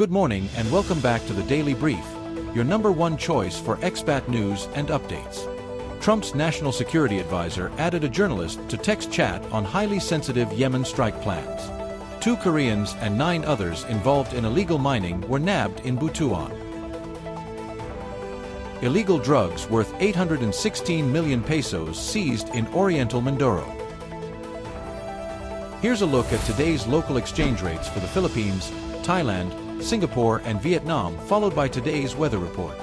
Good morning and welcome back to the Daily Brief, your number one choice for expat news and updates. Trump's national security advisor added a journalist to text chat on highly sensitive Yemen strike plans. 2 Koreans and 9 others involved in illegal mining were nabbed in Butuan. Illegal drugs worth 816 million pesos seized in Oriental Mindoro. Here's a look at today's local exchange rates for the Philippines, Thailand, Singapore and Vietnam, followed by today's weather report.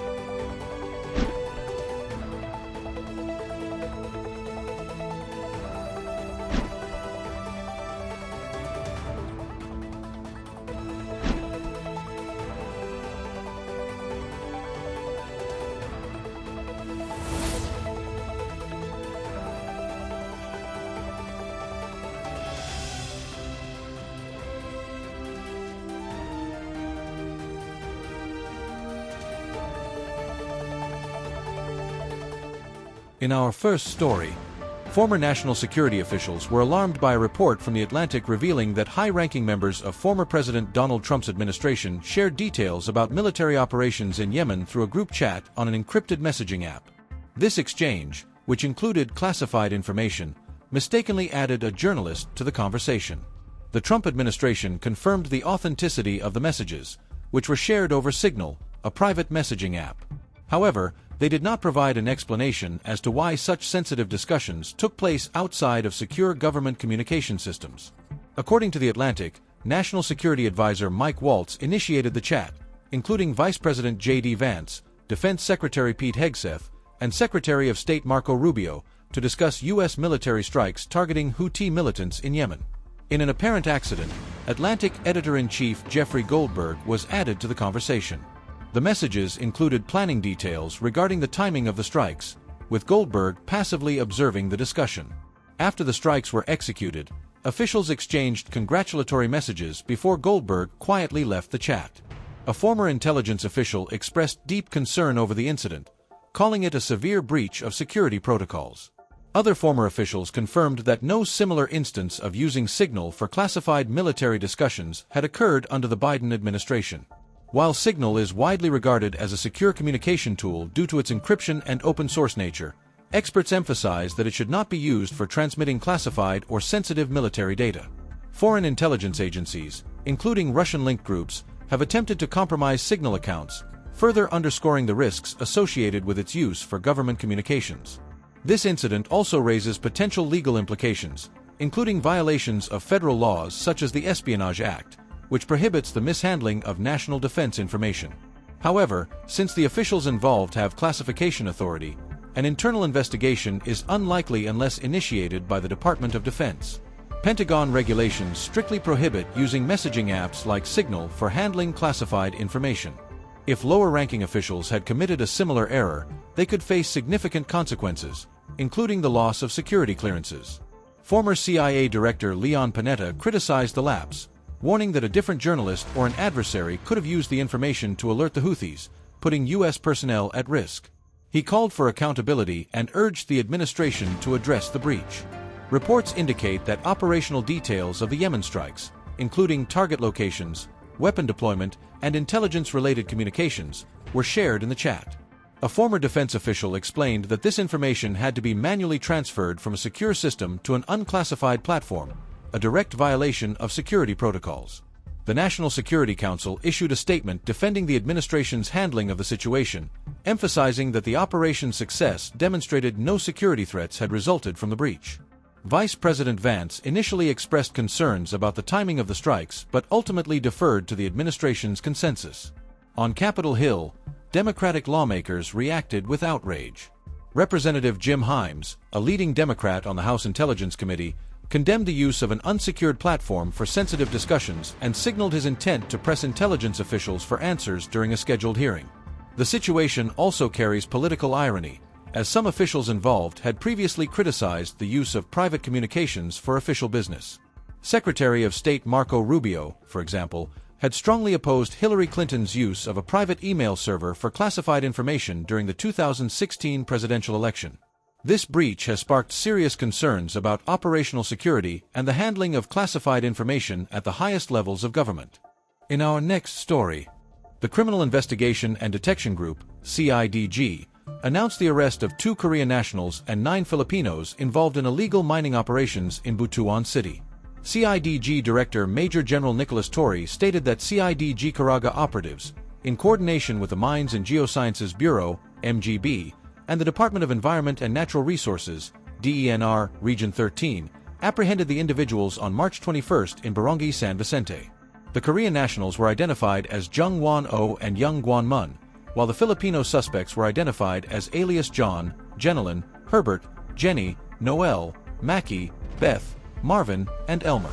In our first story, former national security officials were alarmed by a report from The Atlantic revealing that high-ranking members of former President Donald Trump's administration shared details about military operations in Yemen through a group chat on an encrypted messaging app. This exchange, which included classified information, mistakenly added a journalist to the conversation. The Trump administration confirmed the authenticity of the messages, which were shared over Signal, a private messaging app. However, they did not provide an explanation as to why such sensitive discussions took place outside of secure government communication systems. According to The Atlantic, National Security Advisor Mike Waltz initiated the chat, including Vice President J.D. Vance, Defense Secretary Pete Hegseth, and Secretary of State Marco Rubio, to discuss U.S. military strikes targeting Houthi militants in Yemen. In an apparent accident, Atlantic Editor-in-Chief Jeffrey Goldberg was added to the conversation. The messages included planning details regarding the timing of the strikes, with Goldberg passively observing the discussion. After the strikes were executed, officials exchanged congratulatory messages before Goldberg quietly left the chat. A former intelligence official expressed deep concern over the incident, calling it a severe breach of security protocols. Other former officials confirmed that no similar instance of using Signal for classified military discussions had occurred under the Biden administration. While Signal is widely regarded as a secure communication tool due to its encryption and open-source nature, experts emphasize that it should not be used for transmitting classified or sensitive military data. Foreign intelligence agencies, including Russian-linked groups, have attempted to compromise Signal accounts, further underscoring the risks associated with its use for government communications. This incident also raises potential legal implications, including violations of federal laws such as the Espionage Act, which prohibits the mishandling of national defense information. However, since the officials involved have classification authority, an internal investigation is unlikely unless initiated by the Department of Defense. Pentagon regulations strictly prohibit using messaging apps like Signal for handling classified information. If lower-ranking officials had committed a similar error, they could face significant consequences, including the loss of security clearances. Former CIA Director Leon Panetta criticized the lapse, warning that a different journalist or an adversary could have used the information to alert the Houthis, putting U.S. personnel at risk. He called for accountability and urged the administration to address the breach. Reports indicate that operational details of the Yemen strikes, including target locations, weapon deployment, and intelligence-related communications, were shared in the chat. A former defense official explained that this information had to be manually transferred from a secure system to an unclassified platform, a direct violation of security protocols. The National Security Council issued a statement defending the administration's handling of the situation, emphasizing that the operation's success demonstrated no security threats had resulted from the breach. Vice President Vance initially expressed concerns about the timing of the strikes but ultimately deferred to the administration's consensus. On Capitol Hill, Democratic lawmakers reacted with outrage. Representative Jim Himes, a leading Democrat on the House Intelligence Committee, condemned the use of an unsecured platform for sensitive discussions and signaled his intent to press intelligence officials for answers during a scheduled hearing. The situation also carries political irony, as some officials involved had previously criticized the use of private communications for official business. Secretary of State Marco Rubio, for example, had strongly opposed Hillary Clinton's use of a private email server for classified information during the 2016 presidential election. This breach has sparked serious concerns about operational security and the handling of classified information at the highest levels of government. In our next story, the Criminal Investigation and Detection Group, CIDG, announced the arrest of 2 Korean nationals and 9 Filipinos involved in illegal mining operations in Butuan City. CIDG Director Major General Nicholas Torre stated that CIDG Caraga operatives, in coordination with the Mines and Geosciences Bureau, MGB, and the Department of Environment and Natural Resources, DENR, Region 13, apprehended the individuals on March 21 in Barangay San Vicente. The Korean nationals were identified as Jung Won-oh and Young Guan-mun, while the Filipino suspects were identified as alias John, Jenilyn, Herbert, Jenny, Noel, Mackie, Beth, Marvin, and Elmer.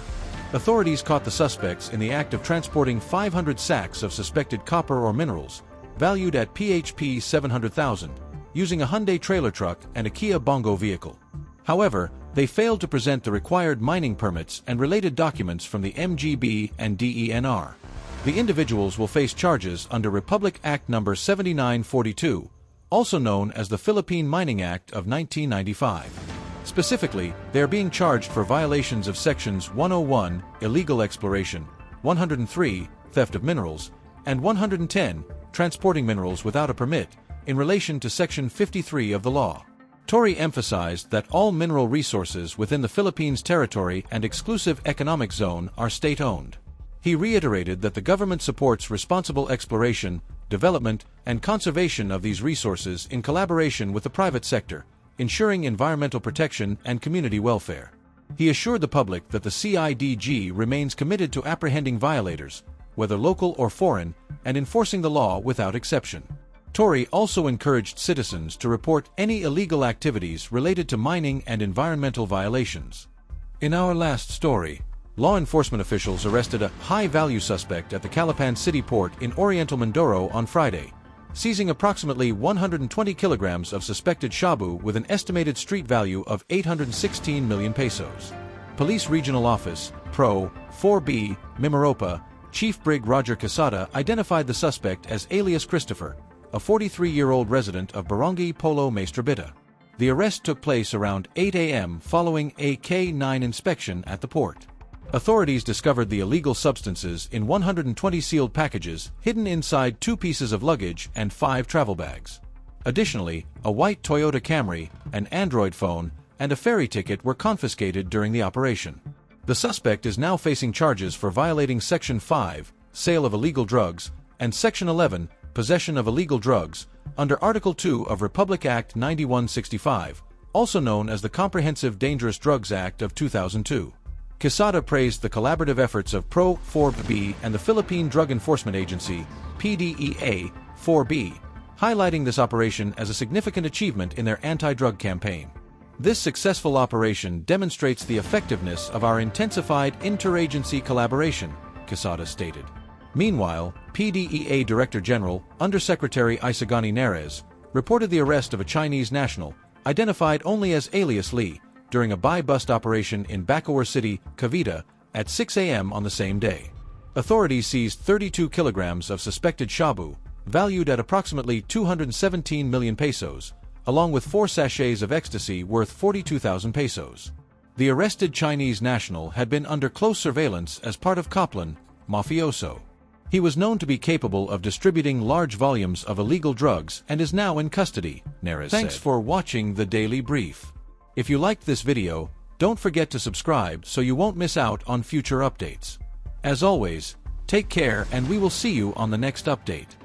Authorities caught the suspects in the act of transporting 500 sacks of suspected copper or minerals, valued at PHP 700,000, using a Hyundai trailer truck and a Kia Bongo vehicle. However, they failed to present the required mining permits and related documents from the MGB and DENR. The individuals will face charges under Republic Act No. 7942, also known as the Philippine Mining Act of 1995. Specifically, they are being charged for violations of Sections 101, illegal exploration, 103, theft of minerals, and 110, transporting minerals without a permit, in relation to Section 53 of the law. Torre emphasized that all mineral resources within the Philippines territory and exclusive economic zone are state-owned. He reiterated that the government supports responsible exploration, development, and conservation of these resources in collaboration with the private sector, ensuring environmental protection and community welfare. He assured the public that the CIDG remains committed to apprehending violators, whether local or foreign, and enforcing the law without exception. Torre also encouraged citizens to report any illegal activities related to mining and environmental violations. In our last story, law enforcement officials arrested a high-value suspect at the Calapan City port in Oriental Mindoro on Friday, seizing approximately 120 kilograms of suspected shabu with an estimated street value of 816 million pesos. Police Regional Office, Pro. 4B, Mimaropa, Chief Brig Roger Quesada identified the suspect as alias Christopher, a 43-year-old resident of Barangay Polo Maestrabita. The arrest took place around 8 a.m. following a K-9 inspection at the port. Authorities discovered the illegal substances in 120 sealed packages hidden inside 2 pieces of luggage and 5 travel bags. Additionally, a white Toyota Camry, an Android phone, and a ferry ticket were confiscated during the operation. The suspect is now facing charges for violating Section 5, sale of illegal drugs, and Section 11, possession of illegal drugs, under Article 2 of Republic Act 9165, also known as the Comprehensive Dangerous Drugs Act of 2002. Quesada praised the collaborative efforts of Pro. 4B and the Philippine Drug Enforcement Agency, PDEA, 4B, highlighting this operation as a significant achievement in their anti-drug campaign. This successful operation demonstrates the effectiveness of our intensified interagency collaboration, Quesada stated. Meanwhile, PDEA Director General, Undersecretary Isagani Neres, reported the arrest of a Chinese national, identified only as alias Lee, during a buy-bust operation in Bacoor City, Cavite, at 6 a.m. on the same day. Authorities seized 32 kilograms of suspected shabu, valued at approximately 217 million pesos, along with 4 sachets of ecstasy worth 42,000 pesos. The arrested Chinese national had been under close surveillance as part of Calapan, mafioso. He was known to be capable of distributing large volumes of illegal drugs and is now in custody, Neres said. Thanks for watching the Daily Brief. If you liked this video, don't forget to subscribe so you won't miss out on future updates. As always, take care and we will see you on the next update.